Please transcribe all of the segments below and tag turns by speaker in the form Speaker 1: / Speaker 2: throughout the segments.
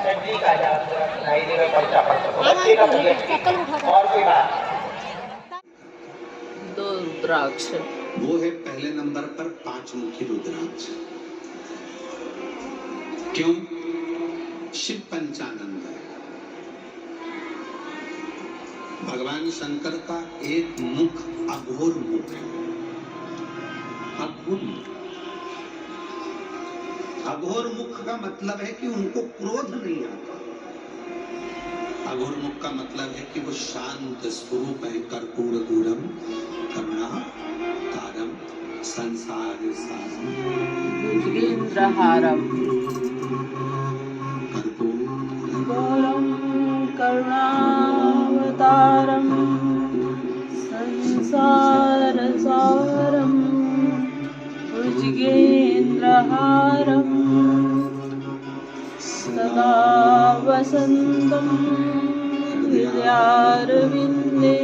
Speaker 1: सब्जी का सुनाई देगा पर्चा पड़ सको बच्चे का और कोई बात
Speaker 2: दो रुद्राक्ष
Speaker 3: वो है पहले नंबर पर 5 मुखी रुद्राक्ष। क्यों? शिव पंचानंद है। भगवान शंकर का एक मुख अघोर मुख है। अघोर मुख, अघोर मुख का मतलब है कि उनको क्रोध नहीं आता। अघोर मुख का मतलब है कि वो शांत स्वरूप है। कर्पूर गौरम करुणा तारम संसार सारम
Speaker 2: भुजगेन्द्रहारम गौरम करुणावतारम संसारसारम भुजगेन्द्रहारम सदा वसन्तं हृदयारविन्दे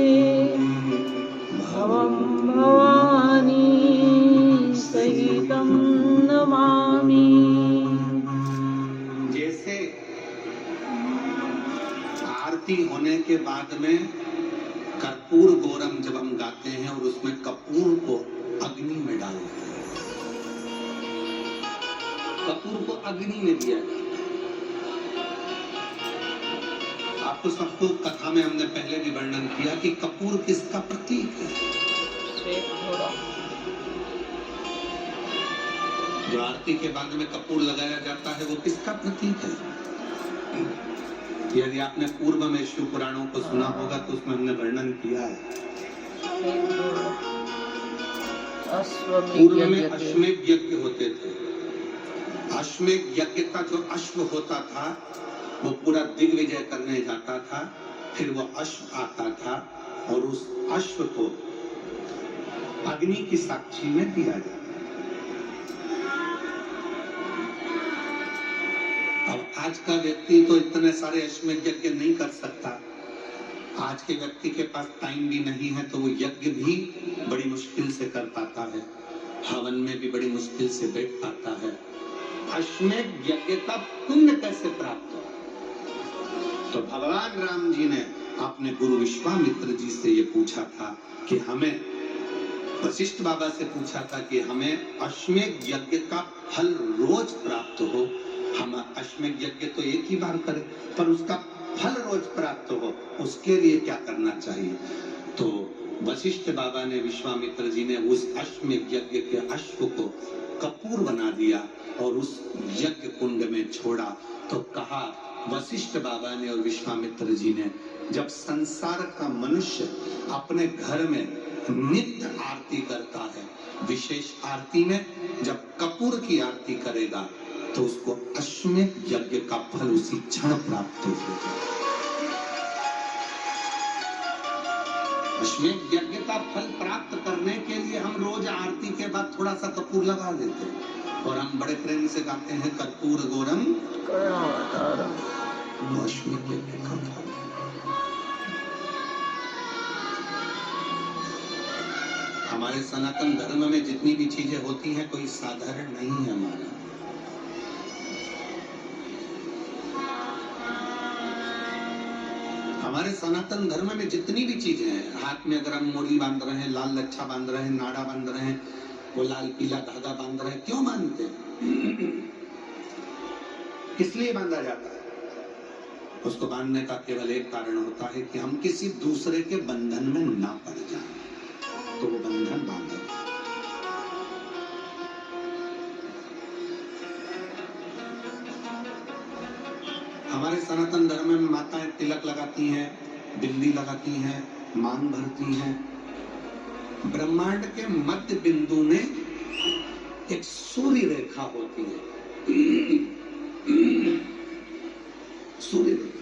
Speaker 2: भवं भवानी सहितं नमामि।
Speaker 3: जैसे आरती होने के बाद में कर्पूर गौरम जब हम गाते हैं और उसमें कपूर को अग्नि में डालते हैं, कपूर को अग्नि में दिया जाता है। आपको सबको कथा में हमने पहले भी वर्णन किया कि कपूर किसका प्रतीक है।
Speaker 2: श्वेत घोड़ा
Speaker 3: जो आरती के बाद में कपूर लगाया जाता है वो किसका प्रतीक है? यदि आपने पूर्व में शिव पुराणों को सुना होगा तो उसमें हमने वर्णन किया है। पूर्व में अश्वमेध यज्ञ होते थे। अश्वमेध यज्ञ का जो अश्व होता था वो पूरा दिग्विजय करने जाता था, फिर वो अश्व आता था और उस अश्व को अग्नि की साक्षी में दिया जाता। अब आज का व्यक्ति तो इतने सारे अश्वमेध यज्ञ नहीं कर सकता। आज के व्यक्ति के पास टाइम भी नहीं है तो वो यज्ञ भी बड़ी मुश्किल से कर पाता है, हवन में भी बड़ी मुश्किल से बैठ पाता है। अश्वमेध यज्ञ का पुण्य कैसे प्राप्त हो? तो भगवान राम जी ने अपने गुरु विश्वामित्र जी से ये पूछा था कि हमें, वशिष्ठ बाबा से पूछा था कि हमें अश्वमेध यज्ञ का फल रोज प्राप्त हो। हम अश्वमेध यज्ञ तो एक ही बार करें पर उसका फल रोज प्राप्त हो, उसके लिए क्या करना चाहिए? तो वशिष्ठ बाबा ने, विश्वामित्र जी ने उस अश्वमेध यज्ञ के अश्व को कपूर बना दिया और उस यज्ञ कुंड में छोड़ा। तो कहा वशिष्ठ बाबा ने और विश्वामित्र जी ने, जब संसार का मनुष्य अपने घर में नित्य आरती करता है, विशेष आरती में जब कपूर की आरती करेगा तो उसको अश्वमेध यज्ञ का फल उसी क्षण प्राप्त होगा। अश्वमेध यज्ञ का फल प्राप्त करने के लिए हम रोज आरती के बाद थोड़ा सा कपूर लगा देते हैं और हम बड़े प्रेम से गाते हैं कर्पूर गौरम
Speaker 2: करुणावतारम।
Speaker 3: अश्वमेध यज्ञ का फल। हमारे सनातन धर्म में जितनी भी चीजें होती हैं कोई साधारण नहीं है। हमारे सनातन धर्म में जितनी भी चीजें हैं, हाथ में अगर हम मोड़ी बांध रहे हैं, लाल लच्छा बांध रहे हैं, नाड़ा बांध रहे हैं, वो लाल पीला धागा बांध रहे हैं, क्यों बांधते हैं? किस लिए बांधा जाता है? उसको बांधने का केवल एक कारण होता है कि हम किसी दूसरे के बंधन में ना पड़ जाएं, तो वो बंधन बांधा। हमारे सनातन धर्म में माताएं तिलक लगाती हैं, बिंदी लगाती हैं, मांग भरती हैं। ब्रह्मांड के मध्य बिंदु में एक सूर्य रेखा होती है। सूर्य रेखा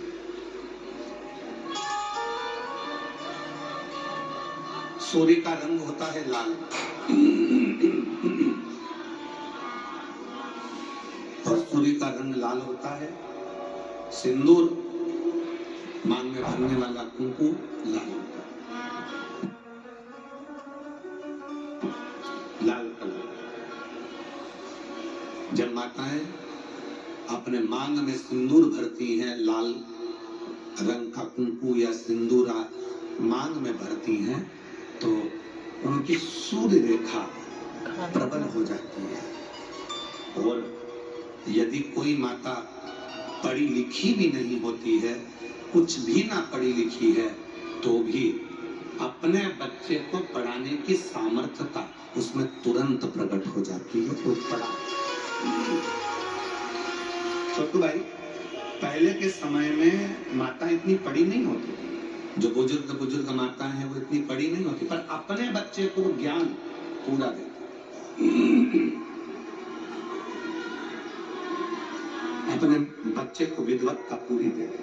Speaker 3: सूर्य का रंग होता है लाल और सूर्य का रंग लाल होता है। सिंदूर, मांग में भरने वाला कुंकू लाल होता है, लाल कलर। जब माताएं अपने मांग में सिंदूर भरती हैं, लाल रंग का कुंकू या सिंदूरा मांग में भरती हैं, तो उनकी सूर्य रेखा प्रबल हो जाती है। और यदि कोई माता पढ़ी लिखी भी नहीं होती है, कुछ भी ना पढ़ी लिखी है, तो भी अपने बच्चे को पढ़ाने की सामर्थ्यता उसमें तुरंत प्रकट हो जाती है। तो पढ़ा छोटू भाई, पहले के समय में माता इतनी पढ़ी नहीं होती थी। जो बुजुर्ग माता हैं वो इतनी पढ़ी नहीं होती, पर अपने बच्चे को ज्ञान पूरा देते, अपने बच्चे को विद्वत्ता पूरी देते,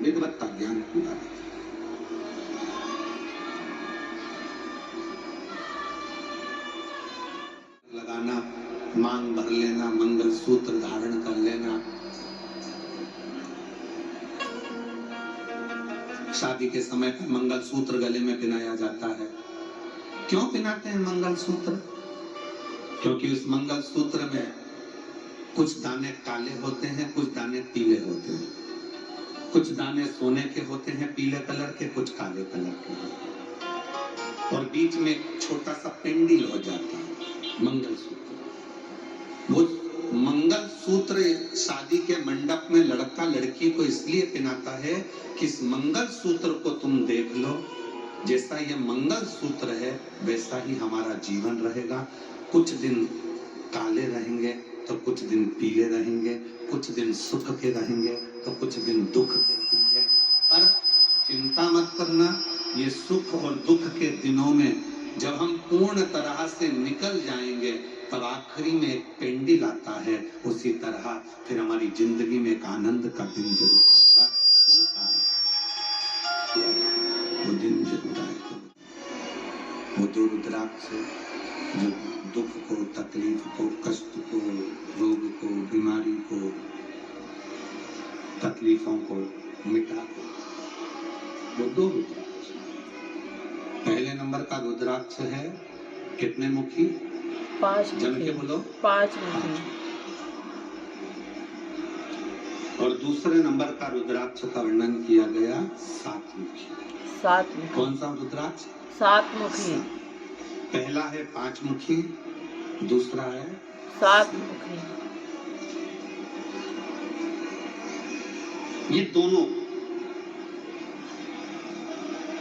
Speaker 3: विद्वत्ता ज्ञान पूरा देते। लगाना, मांग भर लेना, मंगल सूत्र धारण कर लेना। शादी के समय पर मंगल सूत्र गले में पहनाया जाता है। क्यों पहनाते हैं मंगल सूत्र? क्योंकि उस मंगल सूत्र में कुछ दाने काले होते हैं, कुछ दाने पीले होते हैं, कुछ दाने सोने के होते हैं पीले कलर के, कुछ काले कलर के, और बीच में एक छोटा सा पेंडिल हो जाता है मंगल सूत्र। वो मंगल सूत्र शादी के मंडप में लड़का लड़की को इसलिए पहनाता है कि इस मंगल सूत्र को तुम देख लो, जैसा ये मंगल सूत्र है वैसा ही हमारा जीवन रहेगा। कुछ दिन काले रहेंगे तो कुछ दिन पीले रहेंगे, कुछ दिन सुख के रहेंगे तो कुछ दिन दुख के रहेंगे। पर चिंता मत करना, ये सुख और दुख के दिनों में जब हम पूर्ण तरह से निकल जाएंगे तब आखिरी में एक पेंडिल आता है। उसी तरह फिर हमारी जिंदगी में एक आनंद का दिन जरूर आएगा। वो दिन जरूर आएगा। वो जो रुद्राक्ष जो दुख को, तकलीफ को, कष्ट को, रोग को, बीमारी को, तकलीफों को मिटा दो, वो दो रुद्राक्ष। पहले नंबर का रुद्राक्ष है कितने मुखी?
Speaker 2: 5
Speaker 3: जम के बोलो।
Speaker 2: 5 मुखी।
Speaker 3: और दूसरे नंबर का रुद्राक्ष का वर्णन किया गया 7 मुखी।
Speaker 2: 7 मुखी।
Speaker 3: कौन सा रुद्राक्ष?
Speaker 2: 7 मुखी।
Speaker 3: पहला है 5 मुखी, दूसरा है
Speaker 2: 7 मुखी।
Speaker 3: ये दोनों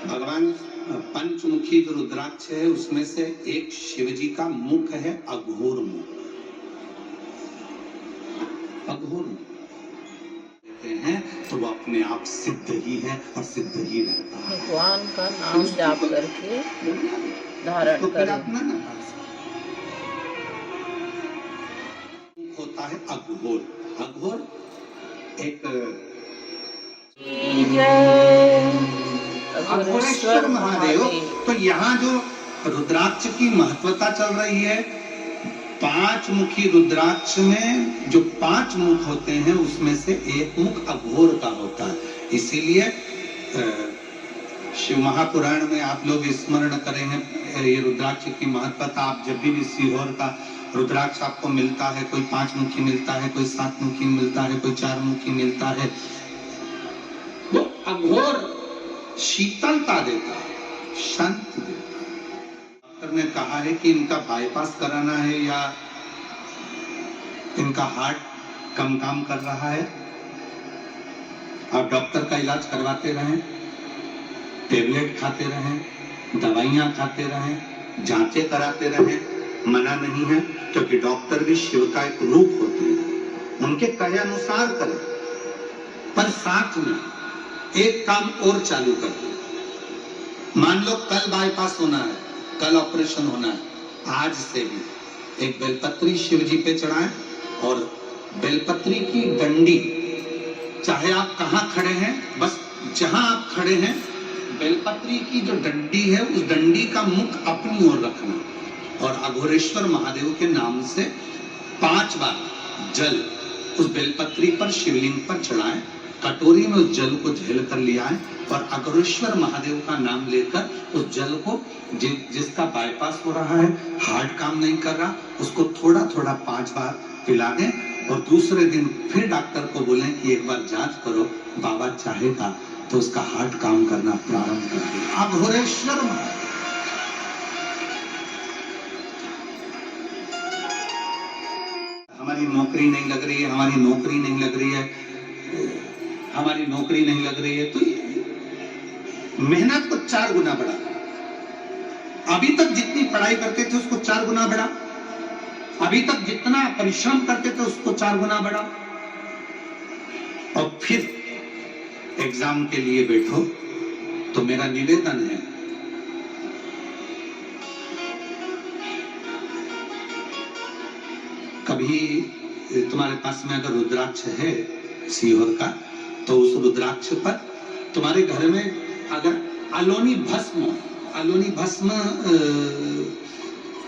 Speaker 3: भगवान पंचमुखी जो रुद्राक्ष है उसमें से एक शिव जी का मुख है अघोर मुख। अघोर मुख कहते हैं तो वो अपने आप सिद्ध ही है और सिद्ध ही रहता है।
Speaker 2: भगवान का नाम जाप करके धारण
Speaker 3: तो
Speaker 2: करें।
Speaker 3: अपना ना होता है अघोर। अघोर एक अघोरेश्वर महादेव। तो यहाँ जो रुद्राक्ष की महत्वता चल रही है, 5 मुखी रुद्राक्ष में जो 5 मुख होते हैं उसमें से एक मुख अघोर का होता है। इसीलिए शिव महापुराण में आप लोग स्मरण करें हैं ये रुद्राक्ष की महत्वता। आप जब भी सीहोर का रुद्राक्ष आपको मिलता है, कोई 5 मुखी मिलता है, कोई 7 मुखी मिलता है, कोई 4 मुखी मिलता है, वो अघोर शीतलता देता है, शांति देता है। डॉक्टर ने कहा है कि इनका बाईपास कराना है या इनका हार्ट कम काम कर रहा है। आप डॉक्टर का इलाज करवाते रहें, टेबलेट खाते रहें, दवाइयां खाते रहें, जांचें कराते रहें, मना नहीं है, क्योंकि डॉक्टर भी शिव का एक रूप होते हैं। उनके कहे अनुसार करें, पर साथ में एक काम और चालू कर दो। मान लो कल बाईपास होना है, कल ऑपरेशन होना है, आज से ही एक बेलपत्री शिव जी पे चढ़ाएं और बेलपत्री की डंडी, चाहे आप कहां खड़े हैं, बस जहां आप खड़े हैं, बेलपत्री की जो डंडी है उस डंडी का मुख अपनी ओर रखना और अघोरेश्वर महादेव के नाम से 5 बार जल उस बेलपत्री पर, शिवलिंग पर चढ़ाएं। कटोरी में उस जल को झेल कर ले आए और अघोरेश्वर महादेव का नाम लेकर उस जल को जिसका बाईपास हो रहा है, हार्ट काम नहीं कर रहा, उसको थोड़ा थोड़ा 5 बार पिला दें और दूसरे दिन फिर डॉक्टर को बोले कि एक बार जांच करो, बाबा चाहेगा तो उसका हार्ट काम करना प्रारंभ कर दिया। अघोरेश्वर हमारी नौकरी नहीं लग रही है, हमारी नौकरी नहीं लग रही है, हमारी नौकरी नहीं लग रही है, तो मेहनत को 4 गुना बढ़ा। अभी तक जितनी पढ़ाई करते थे उसको 4 गुना बढ़ा, अभी तक जितना परिश्रम करते थे उसको 4 गुना बढ़ा, और फिर एग्जाम के लिए बैठो। तो मेरा निवेदन है, कभी तुम्हारे पास में अगर रुद्राक्ष है सीहोर का, तो उस रुद्राक्ष पर तुम्हारे घर में अगर अलोनी भस्म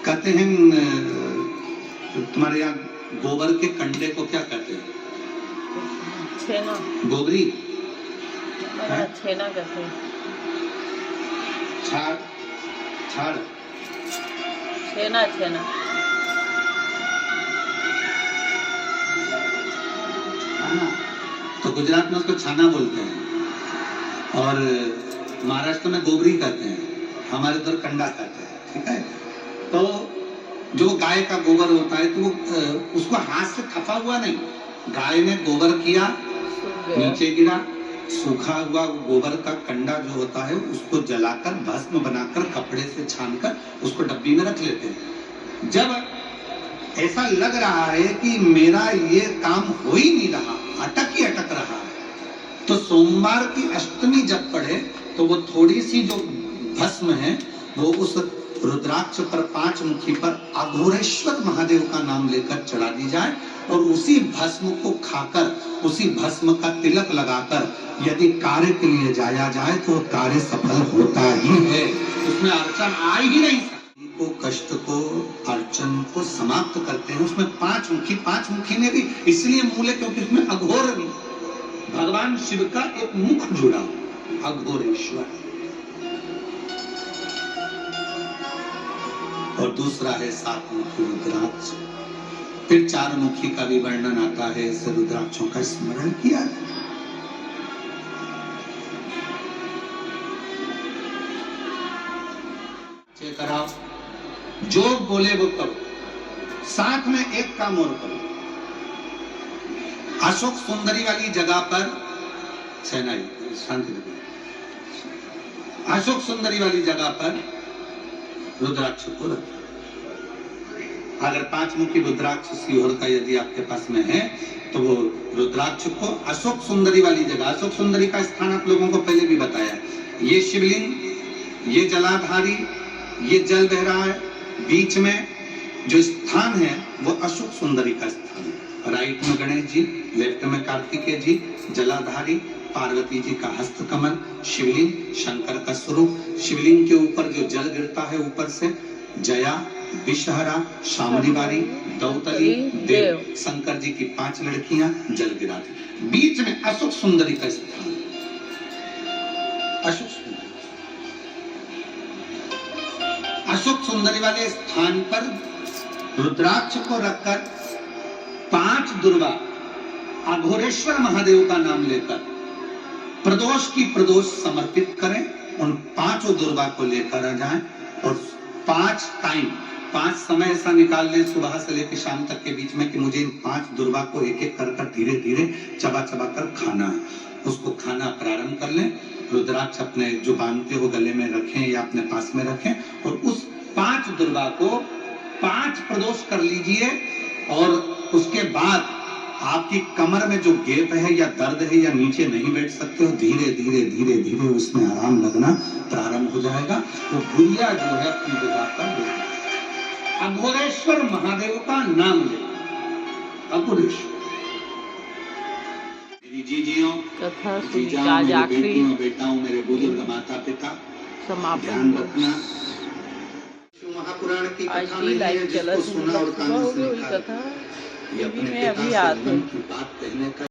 Speaker 3: कहते हैं, तुम्हारे यहाँ गोबर के कंडे को क्या कहते हैं?
Speaker 2: छेना।
Speaker 3: गोबरी,
Speaker 2: छेना कहते हैं।
Speaker 3: छाड़,
Speaker 2: छेना।
Speaker 3: तो गुजरात में उसको छाना बोलते हैं, और महाराष्ट्र में गोबरी कहते हैं, हमारे उधर कंडा कहते हैं। ठीक है, तो जो गाय का गोबर होता है तो वो उसको हाथ से थपा हुआ नहीं, गाय ने गोबर किया, नीचे गिरा, सूखा हुआ गोबर का कंडा जो होता है उसको जलाकर भस्म बनाकर कपड़े से छानकर उसको डब्बी में रख लेते हैं। जब ऐसा लग रहा है कि मेरा ये काम हो ही नहीं रहा, अटक रहा है, तो सोमवार की अष्टमी जब पढ़े तो वो थोड़ी सी जो भस्म है वो उस रुद्राक्ष पर 5 मुखी पर अघोरेश्वर महादेव का नाम लेकर चढ़ा दी जाए, और उसी भस्म को खाकर, उसी भस्म का तिलक लगाकर यदि कार्य के लिए जाया जाए तो कार्य सफल होता ही है, उसमें अड़चन आ ही नहीं सकती। को कष्ट को, अड़चन को समाप्त करते हैं। उसमें 5 मुखी में भी इसलिए मूल है क्योंकि उसमें अघोर भगवान शिव का एक मुख जुड़ा, अघोरेश्वर। और दूसरा है 7 मुखी रुद्राक्ष। फिर 4 मुखी का भी वर्णन आता है, इस रुद्राक्षों का स्मरण किया है। कराओ, जो बोले वो करो, साथ में एक काम और करो। अशोक सुंदरी वाली जगह पर शांति, अशोक सुंदरी वाली जगह पर रुद्राक्ष को रखो। अगर 5 मुखी रुद्राक्ष सीहोर का यदि आपके पास में है तो वो रुद्राक्ष को अशोक सुंदरी वाली जगह, अशोक सुंदरी का स्थान आप लोगों को पहले भी बताया, ये शिवलिंग, ये जलाधारी, ये जल बह रहा है, बीच में जो स्थान है वो अशोक सुंदरी का स्थान है। राइट में गणेश जी, लेफ्ट में कार्तिकेय जी, जलाधारी पार्वती जी का हस्तकमल, शिवलिंग शंकर का स्वरूप, शिवलिंग के ऊपर जो जल गिरता है ऊपर से, जया, विषहरा, शामरीवारी, दौतली, देव, शंकर जी की 5 लड़कियां जल गिराती, बीच में अशोक सुंदरी का स्थान। अशोक सुंदरी वाले स्थान पर रुद्राक्ष को रखकर 5 दुर्गा अघोरेश्वर महादेव का नाम लेकर प्रदोष की प्रदोष समर्पित करें, उन 5 दुर्गा को लेकर आ जाएं, और 5 समय ऐसा निकाल लें सुबह से लेकर शाम तक के बीच में कि मुझे इन 5 दुर्गा को एक एक कर धीरे धीरे चबा कर खाना है। उसको खाना प्रारंभ कर लें। रुद्राक्ष अपने जो बांधते हो गले में रखें या अपने पास में रखें, और उस 5 दुर्गा को 5 प्रदोष कर लीजिए, और उसके बाद आपकी कमर में जो गैप है या दर्द है या नीचे नहीं बैठ सकते हो, धीरे धीरे उसमें आराम लगना प्रारंभ हो जाएगा। वो गुड़िया जो है अपनी जगह पर अघोरेश्वर महादेव का नाम ले, अघोरेश्वर। मेरी जीजियों,
Speaker 2: कथा
Speaker 3: जीजाओं, मेरी बेटियों, बेटाओं, मेरे बुजुर्ग माता पिता, ध्यान रखना। महापुराण की कथा में है जिसको सुना और कानों से निकाला, ये अपने पिता से की बात कहने का